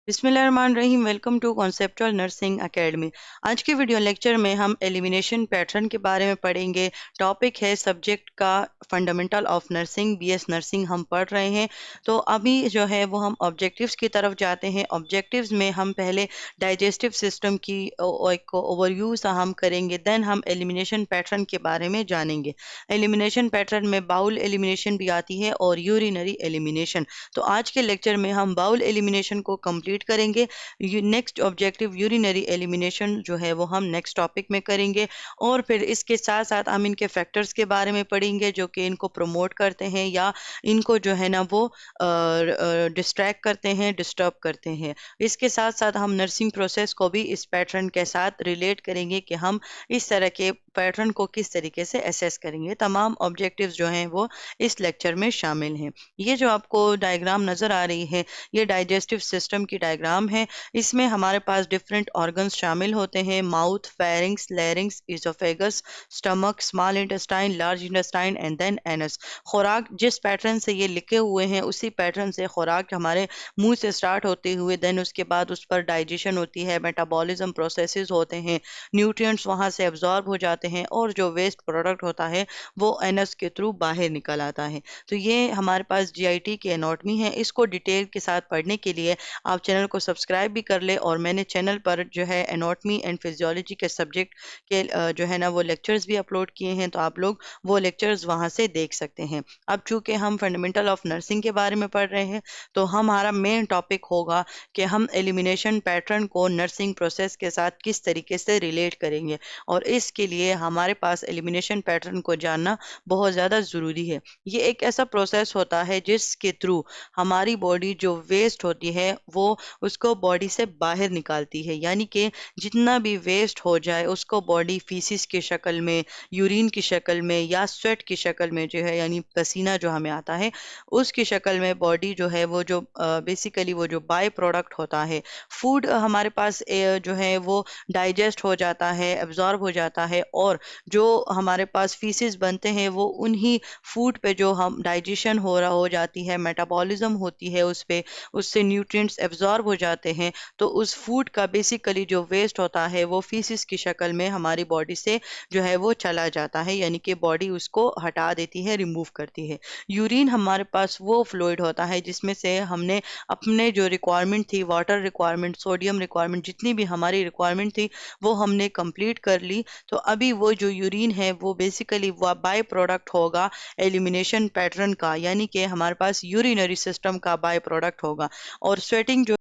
बिस्मिल्लाहिर्रहमानिर्रहीम। Welcome to conceptual nursing academy. आज के वीडियो लेक्चर में हम एलिमिनेशन पैटर्न के बारे में पढ़ेंगे। टॉपिक है सब्जेक्ट का fundamental of nursing, BS nursing हम पढ़ रहे हैं। तो अभी जो है वो हम ऑब्जेक्टिव्स की तरफ जाते हैं। ऑब्जेक्टिव्स में हम पहले डाइजेस्टिव सिस्टम की एक ओवरव्यू सा हम करेंगे, देन हम एलिमिनेशन पैटर्न के बारे में जानेंगे। एलिमिनेशन पैटर्न में बाउल एलिमिनेशन भी आती है और यूरिनरी एलिमिनेशन। तो आज के लेक्चर में हम बाउल एलिमिनेशन को कंप्लीट करेंगे। नेक्स्ट ऑब्जेक्टिव यूरिनरी एलिमिनेशन जो है वो हम नेक्स्ट टॉपिक में करेंगे, और फिर इसके साथ साथ हम इनके फैक्टर्स के बारे में पढ़ेंगे जो कि इनको प्रमोट करते हैं या इनको जो है ना वो डिस्ट्रैक्ट करते हैं, डिस्टर्ब करते हैं। इसके साथ साथ हम नर्सिंग प्रोसेस को भी इस पैटर्न के साथ रिलेट करेंगे कि हम इस तरह के पैटर्न को किस तरीके से असेस करेंगे। तमाम ऑब्जेक्टिव्स जो हैं वो इस लेक्चर में शामिल हैं। ये जो आपको डायग्राम नज़र आ रही है, ये डाइजेस्टिव सिस्टम की डायग्राम है। इसमें हमारे पास डिफरेंट ऑर्गन्स शामिल होते हैं: mouth, pharynx, larynx, oesophagus, stomach, small intestine, large intestine and then anus. खुराक जिस पैटर्न से ये लिखे हुए हैं उसी पैटर्न से खुराक हमारे मुंह से स्टार्ट होते हुए देन उसके बाद उस पर डाइजेशन होती है, मेटाबॉलिज्म प्रोसेसेस होते हैं, न्यूट्रिएंट्स वहां से एब्जॉर्ब हो जाते हैं और जो वेस्ट प्रोडक्ट होता है वो एनस के थ्रू बाहर निकल आता है। तो ये हमारे पास जीआईटी की एनाटॉमी है। इसको डिटेल के साथ पढ़ने के लिए आप चैनल को सब्सक्राइब भी कर ले, और मैंने चैनल पर जो है एनाटॉमी एंड फिजियोलॉजी के सब्जेक्ट के जो है ना वो लेक्चर्स भी अपलोड किए हैं, तो आप लोग वो लेक्चर्स वहां से देख सकते हैं। अब चूंकि हम फंडामेंटल ऑफ नर्सिंग के बारे में पढ़ रहे हैं, तो हमारा मेन टॉपिक होगा कि हम एलिमिनेशन पैटर्न को नर्सिंग प्रोसेस के साथ किस तरीके से रिलेट करेंगे, और इसके लिए हमारे पास एलिमिनेशन पैटर्न को जानना बहुत ज़्यादा ज़रूरी है। ये एक ऐसा प्रोसेस होता है जिसके थ्रू हमारी बॉडी जो वेस्ट होती है वो उसको बॉडी से बाहर निकालती है, यानी कि जितना भी वेस्ट हो जाए उसको बॉडी फीसिस की शक्ल में, यूरिन की शक्ल में या स्वेट की शक्ल में जो है, यानी पसीना जो हमें आता है उसकी शक्ल में बॉडी जो है वो जो बेसिकली वो जो बाय प्रोडक्ट होता है, फूड हमारे पास जो है वो डाइजेस्ट हो जाता है, एब्जॉर्ब हो जाता है, और जो हमारे पास फीसिस बनते हैं वो उन्हीं फूड पे जो हम डाइजेशन हो जाती है, मेटाबॉलिज्म होती है उस पे, उससे न्यूट्रिएंट्स एब्जॉर्ब हो जाते हैं। तो उस फूड का बेसिकली जो वेस्ट होता है वो फीसिस की शक्ल में हमारी बॉडी से जो है वो चला जाता है, यानी कि बॉडी उसको हटा देती है, रिमूव करती है। यूरिन हमारे पास वो फ्लूइड होता है जिसमें से हमने अपने जो रिक्वायरमेंट थी, वाटर रिक्वायरमेंट, सोडियम रिक्वायरमेंट, जितनी भी हमारी रिक्वायरमेंट थी वो हमने कंप्लीट कर ली। तो अभी वो जो यूरिन है वो बेसिकली वो बाय प्रोडक्ट होगा एलिमिनेशन पैटर्न का, यानी कि हमारे पास यूरिनरी सिस्टम का बाय प्रोडक्ट होगा। और स्वेटिंग जो